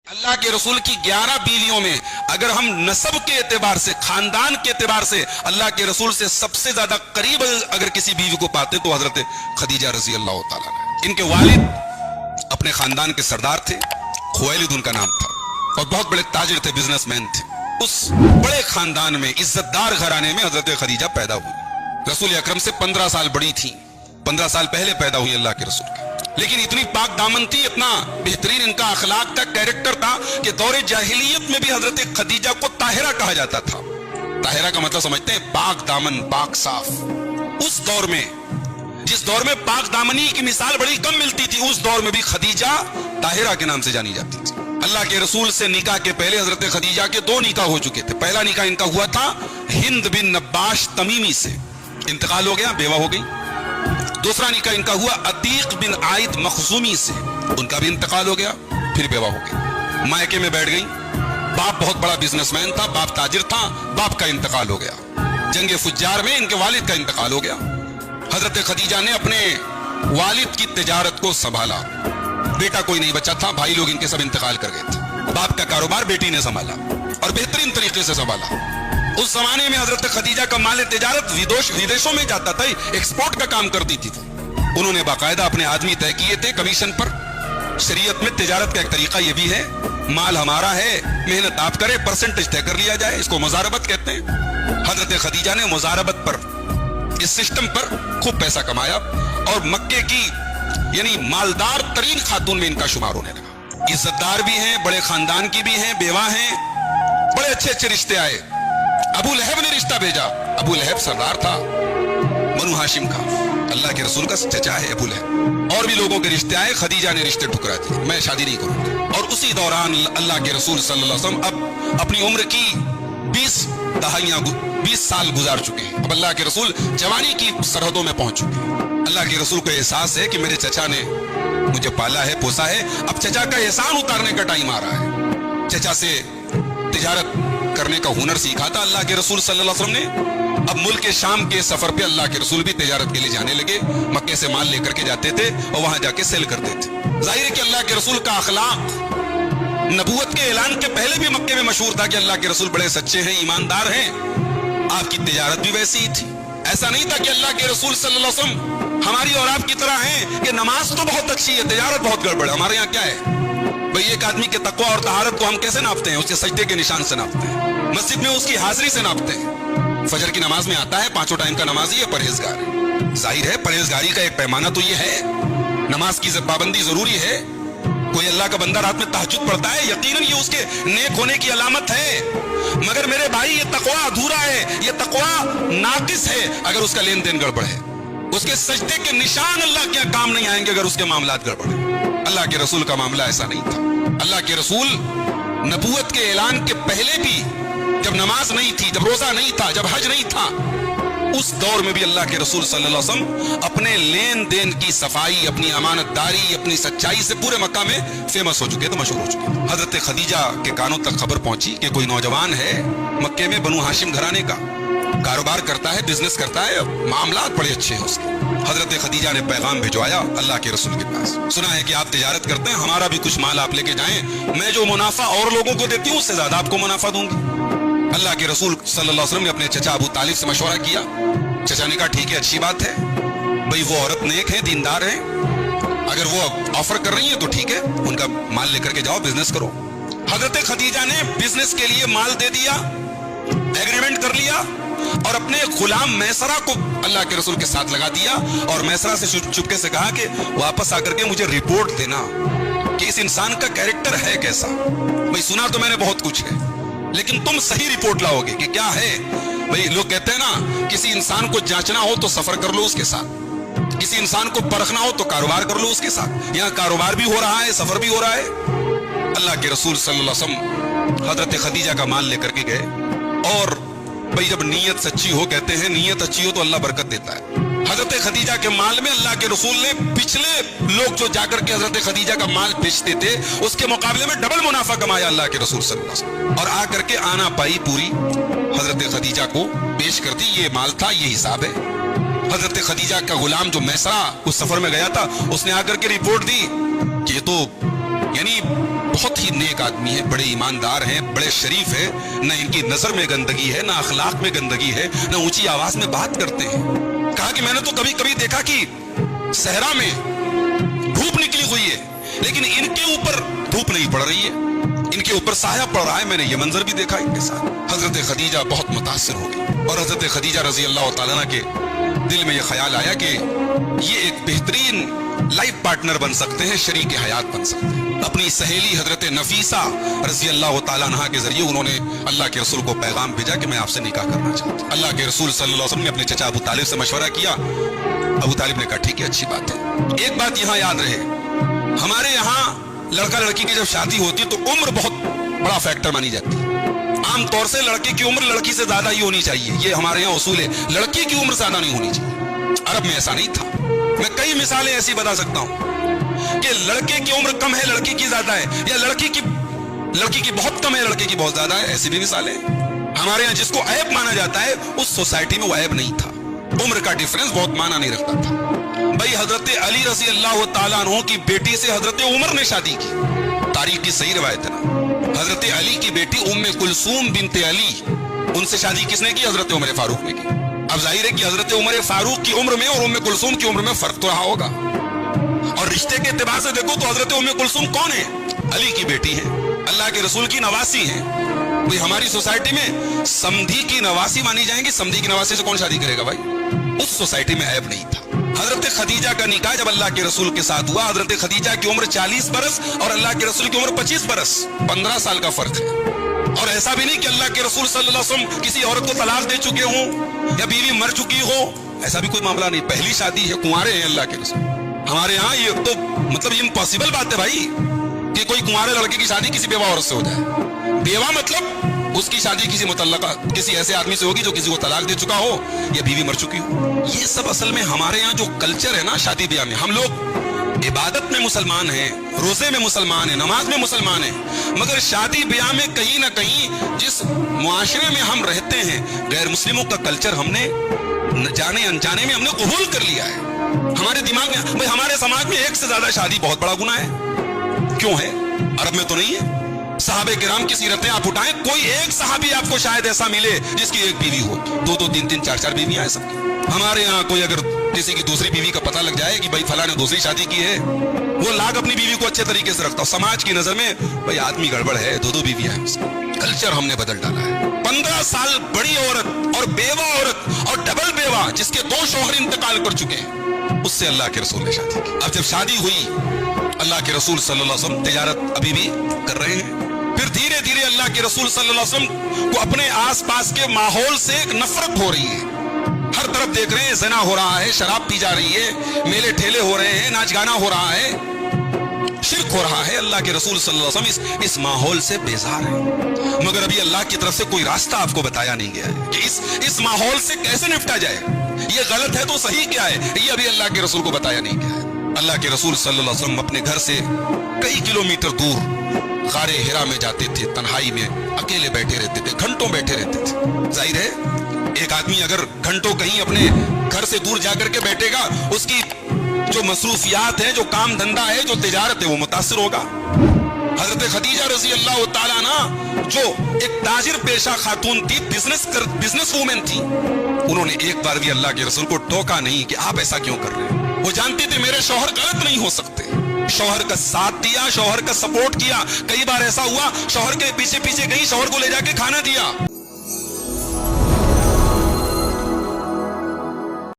اللہ کے رسول کی 11 بیویوں میں اگر ہم نسب کے اعتبار سے، خاندان کے اعتبار سے اللہ کے رسول سے سب سے زیادہ قریب اگر کسی بیوی کو پاتے تو حضرت خدیجہ رضی اللہ تعالیٰ نے۔ ان کے والد اپنے خاندان کے سردار تھے، خویلد ان کا نام تھا، اور بہت بڑے تاجر تھے، بزنس مین تھے۔ اس بڑے خاندان میں، عزت دار گھرانے میں حضرت خدیجہ پیدا ہوئی۔ رسول اکرم سے 15 سال بڑی تھی، 15 سال پہلے پیدا ہوئی اللہ کے رسول کے، لیکن اتنی پاک دامن تھی، اتنا بہترین ان کا اخلاق تھا، کیریکٹر تھا کہ دور جاہلیت میں بھی حضرت خدیجہ کو طاہرہ کہا جاتا تھا۔ طاہرہ کا مطلب سمجھتے ہیں؟ پاک دامن، پاک صاف۔ اس دور میں، جس دور میں پاک دامنی کی مثال بڑی کم ملتی تھی، اس دور میں بھی خدیجہ طاہرہ کے نام سے جانی جاتی تھی۔ اللہ کے رسول سے نکاح کے پہلے حضرت خدیجہ کے 2 نکاح ہو چکے تھے۔ پہلا نکاح ان کا ہوا تھا ہند بن نباش تمیمی سے، انتقال ہو گیا، بیوہ ہو گئی۔ دوسرا نکاح ان کا ہوا عتیق بن عائد مخزومی سے، ان کا بھی انتقال ہو گیا، پھر بیوہ ہو گئی۔ مائکے میں بیٹھ گئی، باپ بہت بڑا بزنس مین تھا، باپ تاجر تھا، باپ کا انتقال ہو گیا۔ جنگ فجار میں ان کے والد کا انتقال ہو گیا۔ حضرت خدیجہ نے اپنے والد کی تجارت کو سنبھالا، بیٹا کوئی نہیں بچا تھا، بھائی لوگ ان کے سب انتقال کر گئے تھے۔ باپ کا کاروبار بیٹی نے سنبھالا اور بہترین طریقے سے سنبھالا۔ اس زمانے میں حضرت خدیجہ کا مال تجارت ودیشوں میں جاتا تھا، ایکسپورٹ کا کام کرتی تھی۔ انہوں نے باقاعدہ اپنے آدمی طے کیے تھے کمیشن پر۔ شریعت میں تجارت کا ایک طریقہ یہ بھی ہے، مال ہمارا ہے، محنت آپ کرے، پرسنٹیج طے کر لیا جائے، اس کو مزاربت کہتے ہیں۔ حضرت خدیجہ نے مزاربت پر، اس سسٹم پر خوب پیسہ کمایا، اور مکے کی یعنی مالدار ترین خاتون میں ان کا شمار ہونے لگا۔ عزت دار بھی ہیں، بڑے خاندان کی بھی ہیں، بیوہ ہیں، بڑے اچھے اچھے رشتے آئے۔ ابو لہب نے رشتہ بھیجا، ابو لہب سردار تھا بنو ہاشم کا، اللہ کے رسول کا چچا ہے ابو لہب۔ اور بھی لوگوں کے رشتے آئے، خدیجہ نے رشتے ٹھکرا دیے، میں شادی نہیں کروں گی۔ اور اسی دوران اللہ کے رسول صلی اللہ علیہ وسلم اب اپنی عمر کی 20 سال گزار چکے ہیں، اب اللہ کے رسول جوانی کی سرحدوں میں پہنچ چکے ہیں۔ اللہ کے رسول کو احساس ہے کہ میرے چچا نے مجھے پالا ہے، پوسا ہے، اب چچا کا احسان اتارنے کا ٹائم آ رہا ہے۔ چچا سے تجارت کرنے کا ہنر سیکھا تھا اللہ کے رسول صلی اللہ علیہ وسلم نے۔ اب ملک شام کے سفر پہ اللہ کے رسول بھی تجارت کے لیے جانے لگے، مکے سے مال لے کر کے جاتے تھے اور وہاں جا کے سیل کرتے تھے۔ ظاہر ہے کہ اللہ کے رسول کا اخلاق نبوت کے اعلان کے پہلے بھی مکے میں مشہور تھا کہ اللہ کے رسول بڑے سچے ہیں، ایماندار ہیں۔ آپ کی تجارت بھی ویسی ہی تھی، ایسا نہیں تھا کہ اللہ کے رسول صلی اللہ علیہ وسلم ہماری اور آپ کی طرح ہیں کہ نماز تو بہت اچھی ہے، تجارت بہت گڑبڑ ہے۔ ہمارے یہاں کیا ہے بھئی، ایک آدمی کے تقوی اور طہارت کو ہم کیسے ناپتے ہیں؟ اس کے سجدے کے نشان سے ناپتے ہیں، مسجد میں اس کی حاضری سے ناپتے ہیں۔ فجر کی نماز میں آتا ہے، 5 ٹائم کا نمازی ہے، پرہیزگار ہے۔ ظاہر ہے پرہیزگاری کا ایک پیمانہ تو یہ ہے، نماز کی پابندی ضروری ہے۔ کوئی اللہ کا بندہ رات میں تہجد پڑھتا ہے، یقیناً یہ اس کے نیک ہونے کی علامت ہے، مگر میرے بھائی یہ تقوی ادھورا ہے، یہ تقوی ناقص ہے اگر اس کا لین دین گڑبڑ ہے۔ اس کے سجدے کے نشان اللہ کے کام نہیں آئیں گے اگر اس کے معاملات گڑبڑ ہیں۔ اللہ کے رسول کا معاملہ ایسا نہیں تھا۔ اللہ کے رسول نبوت کے اعلان کے پہلے بھی، جب نماز نہیں تھی، جب روزہ نہیں تھا، جب حج نہیں تھا، اس دور میں بھی اللہ کے رسول صلی اللہ علیہ وسلم اپنے لین دین کی صفائی، اپنی امانت داری، اپنی سچائی سے پورے مکہ میں فیمس ہو چکے تھے، مشہور ہو چکے۔ حضرت خدیجہ کے کانوں تک خبر پہنچی کہ کوئی نوجوان ہے مکے میں، بنو ہاشم گھرانے کا، کاروبار کرتا ہے، بزنس کرتا ہے، معاملات بڑے اچھے ہیں اس کے۔ حضرت خدیجہ نے پیغام بھجوایا اللہ کے رسول کے پاس، سنا ہے کہ آپ تجارت کرتے ہیں، ہمارا بھی کچھ مال آپ لے کے جائیں، میں جو منافع اور لوگوں کو دیتی ہوں اس سے زیادہ آپ کو منافع دوں گی۔ اللہ کے رسول صلی اللہ علیہ وسلم نے اپنے چچا ابو طالب سے مشورہ کیا۔ چچا نے کہا ٹھیک ہے، اچھی بات ہے، بھئی وہ عورت نیک ہے، دیندار ہے، اگر وہ آفر کر رہی ہیں تو ٹھیک ہے، ان کا مال لے کر کے جاؤ، بزنس کرو۔ حضرت خدیجہ نے بزنس کے لیے مال دے دیا، ایگریمنٹ کر لیا، اور اپنے غلام میسرہ کو اللہ کے رسول کے ساتھ لگا دیا، اور میسرہ سے چپکے سے کہا کہ واپس آ کر کے مجھے رپورٹ دینا کہ اس انسان کا کیریکٹر ہے کیسا۔ بھئی سنا تو میں نے بہت کچھ ہے، لیکن تم صحیح رپورٹ لاؤ گے کہ کیا ہے۔ بھئی لوگ کہتے ہیں نا، کسی انسان کو جانچنا ہو تو سفر کر لو اس کے ساتھ، کسی انسان کو پرکھنا ہو تو کاروبار کر لو اس کے ساتھ۔ یہاں کاروبار بھی ہو رہا ہے، سفر بھی ہو رہا ہے۔ اللہ کے رسول صلی اللہ علیہ وسلم حضرت خدیجہ کا مال لے کر کے گئے، اور بھئی جب نیت سچی ہو، کہتے ہیں نیت اچھی ہو تو اللہ برکت دیتا ہے۔ حضرت خدیجہ کے مال میں اللہ کے رسول نے پچھلے لوگ جو جا کر کے حضرت خدیجہ کا مال بیچتے تھے اس کے مقابلے میں ڈبل منافع کمایا اللہ کے رسول صلی اللہ علیہ وسلم، اور آ کر کے آنا پائی پوری حضرت خدیجہ کو پیش کر دی۔ یہ مال تھا، یہ حساب ہے۔ حضرت خدیجہ کا غلام جو میسرہ اس سفر میں گیا تھا، اس نے آ کر کے رپورٹ دی کہ یہ تو یعنی بہت ہی نیک آدمی ہے, بڑے ایماندار ہیں, بڑے شریف ہیں, نہ ان کی نظر میں گندگی ہے, نہ اخلاق میں گندگی ہے, نہ اونچی آواز میں بات کرتے ہیں. کہا کہ میں نے تو کبھی کبھی دیکھا کہ صحرا میں دھوپ نکلی ہوئی ہے لیکن ان کے اوپر دھوپ نہیں پڑ رہی ہے, ان کے اوپر سایہ پڑ رہا ہے. میں نے یہ منظر بھی دیکھا ان کے ساتھ. حضرت خدیجہ بہت متاثر ہو گئی اور حضرت خدیجہ رضی اللہ تعالیٰ عنہ کے دل میں یہ خیال آیا کہ یہ ایک بہترین لائف پارٹنر بن سکتے ہیں, شریک حیات بن سکتے ہیں. اپنی سہیلی حضرت نفیسہ رضی اللہ تعالیٰ عنہ کے ذریعے انہوں نے اللہ کے رسول کو پیغام بھیجا کہ میں آپ سے نکاح کرنا چاہتا ہوں. اللہ کے رسول صلی اللہ علیہ وسلم نے اپنے چچا ابو طالب سے مشورہ کیا. ابو طالب نے کہا ٹھیک ہے, اچھی بات ہے. ایک بات یہاں یاد رہے, ہمارے یہاں لڑکا لڑکی کی جب شادی ہوتی ہے تو عمر بہت بڑا فیکٹر مانی جاتی ہے. عام طور سے لڑکے کی عمر لڑکی سے زیادہ ہی ہونی چاہیے, یہ ہمارے یہاں اصول ہے. لڑکی کی عمر زیادہ نہیں ہونی چاہیے. عرب میں ایسا نہیں تھا. میں کئی مثالیں ایسی بتا سکتا ہوں کہ لڑکے کی عمر کم ہے لڑکی کی زیادہ ہے, یا لڑکی کی بہت کم ہے لڑکے کی بہت زیادہ ہے. ایسی بھی مثالیں ہمارے یہاں. جس کو عیب مانا جاتا ہے اس سوسائٹی میں وہ عیب نہیں تھا. عمر کا ڈیفرنس بہت معنی نہیں رکھتا تھا. بھائی حضرت علی رضی اللہ تعالیٰ عنہ کی بیٹی سے حضرت عمر نے شادی کی. تاریخ کی صحیح روایت ہے نا. حضرت علی کی بیٹی ام کلثوم بنت علی, ان سے شادی کس نے کی؟ حضرت عمر فاروق نے کی. اب ظاہر ہے کہ حضرت عمر فاروق کی عمر میں اور ام کلثوم کی عمر میں فرق تو رہا ہوگا. اور رشتے کے اعتبار سے دیکھو تو حضرت ام کلثوم کون ہے؟ علی کی بیٹی ہے, اللہ کے رسول کی نواسی ہیں. کوئی ہماری سوسائٹی میں سمدھی کی نواسی مانی جائیں گی, سمدھی کی نواسی سے کون شادی کرے گا بھائی؟ اس سوسائٹی میں عیب نہیں تھا. حضرت خدیجہ کا نکاح جب اللہ کے رسول کے ساتھ ہوا, حضرت خدیجہ کی عمر 40 برس اور اللہ کے رسول کی عمر 25 برس, 15 سال کا فرق ہے. اور ایسا بھی نہیں کہ اللہ کے رسول صلی اللہ علیہ وسلم کسی عورت کو طلاق دے چکے ہوں یا بیوی مر چکی ہو, ایسا بھی کوئی معاملہ نہیں. پہلی شادی ہے, کنوارے ہیں اللہ کے رسول. ہمارے ہاں یہ تو مطلب امپاسبل بات ہے بھائی کہ کوئی کنوارے لڑکے کی شادی کسی بیوہ عورت سے ہو جائے. بیوہ مطلب اس کی شادی کسی متعلقہ کسی ایسے آدمی سے ہوگی جو کسی کو طلاق دے چکا ہو یا بیوی مر چکی ہو. یہ سب اصل میں ہمارے یہاں جو کلچر ہے نا شادی بیاہ میں, ہم لوگ عبادت میں مسلمان ہیں, روزے میں مسلمان ہیں, نماز میں مسلمان ہیں, مگر شادی بیاہ میں کہیں نہ کہیں جس معاشرے میں ہم رہتے ہیں غیر مسلموں کا کلچر ہم نے جانے انجانے میں ہم نے قبول کر لیا ہے. ہمارے دماغ میں بھائی ہمارے سماج میں ایک سے زیادہ شادی بہت بڑا گناہ ہے. کیوں ہے؟ عرب میں تو نہیں ہے. صحابہ کرام کی سیرتیں آپ اٹھائیں, کوئی ایک صحابی آپ کو شاید ایسا ملے جس کی ایک بیوی ہو, 2 3 4 بیویاں ہیں سب کی. ہمارے یہاں کوئی اگر کسی کی دوسری بیوی کا پتہ لگ جائے کہ بھائی فلاں نے دوسری شادی کی ہے, وہ لاگ اپنی بیوی کو اچھے طریقے سے رکھتا. سماج کی نظر میں بھائی آدمی گڑبڑ ہے, 2 بیویاں ہیں. کلچر ہم نے بدل ڈالا ہے. 15 سال بڑی عورت اور بیوہ عورت اور ڈبل بیوہ جس کے 2 شوہر انتقال کر چکے ہیں, اس سے اللہ کے رسول نے شادی کی. اب جب شادی ہوئی, اللہ کے رسول صلی اللہ علیہ وسلم تجارت ابھی بھی کر رہے ہیں. پھر دھیرے دھیرے اللہ کے رسول صلی اللہ علیہ وسلم کو اپنے آس پاس کے ماحول سے ایک نفرت ہو رہی ہے. ہر طرف دیکھ رہے ہیں زنا ہو رہا ہے, شراب پی جا رہی ہے, میلے ٹھیلے ہو رہے ہیں, ناچ گانا ہو رہا ہے, شرک ہو رہا ہے. اللہ کے رسول صلی اللہ علیہ وسلم اس ماحول سے بیزار ہیں, مگر ابھی اللہ کی طرف سے کوئی راستہ آپ کو بتایا نہیں گیا ہے کہ اس ماحول سے کیسے نپٹا جائے. یہ غلط ہے تو صحیح کیا ہے, یہ ابھی اللہ کے رسول کو بتایا نہیں گیا ہے. اللہ کے رسول صلی اللہ علیہ وسلم اپنے گھر سے کئی کلومیٹر دور غار ہرا میں جاتے تھے, تنہائی میں اکیلے بیٹھے رہتے تھے, گھنٹوں بیٹھے رہتے تھے. ظاہر ہے ایک آدمی اگر گھنٹوں کہیں اپنے گھر سے دور جا کر کے بیٹھے گا, اس کی جو مصروفیات ہیں, جو کام دھندا ہے, جو تجارت ہے, وہ متاثر ہوگا. حضرت خدیجہ رضی اللہ تعالیٰ عنہ جو ایک تاجر پیشہ خاتون تھی, بزنس وومن تھی, انہوں نے ایک بار بھی اللہ کے رسول کو ٹوکا نہیں کہ آپ ایسا کیوں کر رہے ہیں. وہ جانتے تھے میرے شوہر غلط نہیں ہو سکتے. شوہر کا ساتھ دیا, شوہر کا سپورٹ کیا. کئی بار ایسا ہوا شوہر کے پیچھے پیچھے گئی, شوہر کو لے جا کے کھانا دیا.